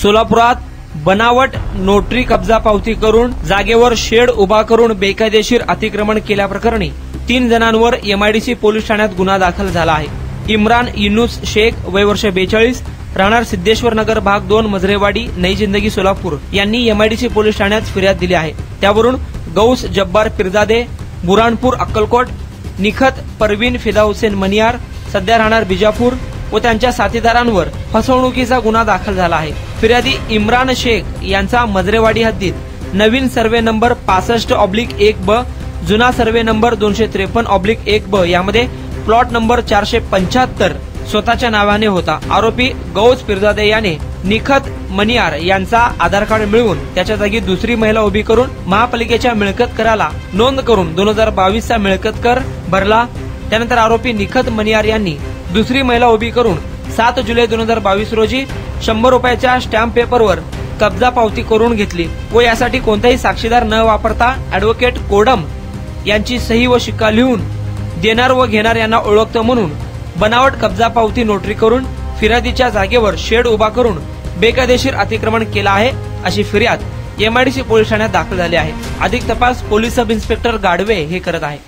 सोलापुरात बनावट नोटरी कब्जा पावती करून जागेवर शेड उभा करून बेकायदेशीर अतिक्रमण केल्याप्रकरणी 3 जणांवर एमआयडीसी पोलीस ठाण्यात गुन्हा दाखल झाला आहे। इम्रान युनुस शेख वय वर्ष 42 राहणार सिद्धेश्वर नगर भाग 2 मजरेवाडी नई जिंदगी सोलापूर यांनी एमआयडीसी पोलीस ठाण्यात फिर्याद दिली आहे। त्यावरून गौस जब्बार पिरजादे बुराणपूर अक्कलकोट निखत परवीन फिदा हुसेन मनियार सध्या राहणार बिजापूर व त्यांच्या साथीदारांवर फसवणुकीचा गुन्हा दाखल झाला आहे। फिर्यादी इम्रान शेख यांचा मजरेवाडी हद्दीत नवीन सर्वे नंबर 65/1 जुना सर्वे नंबर 253/1 यामध्ये प्लॉट नंबर 475 स्वतःच्या नावाने होता। आरोपी गौस पिरजादे याने निखत मनियार यांचा आधार कार्ड मिळवून त्याच्या जागी दुसरी महिला उभी करून महापालिकेच्या मिळकत कराला नोंद करून 2022 चा मिळकत कर भरला। त्यानंतर आरोपी निखत मनियार यांनी दुसरी महिला उभी करून 7 जुलै 2022 रोजी 100 रुपयाच्या स्टॅम्प पेपरवर कब्जा पावती करून घेतली व यासाठी कोणताही साक्षीदार न वापरता ऍडव्होकेट कोडम यांची सही व शिक्का लिहून देणार व घेणार यांना ओळखतो म्हणून बनावट कब्जा पावती नोटरी करून फिर्यादीच्या जागेवर शेड उभा करून बेकायदेशीर अतिक्रमण केला आहे अशी फिर्याद एमआयडीसी पोलीस ठाण्यात दाखल झाली आहे। अधिक तपास पोलीस सब इन्स्पेक्टर गाडवे हे करत आहे।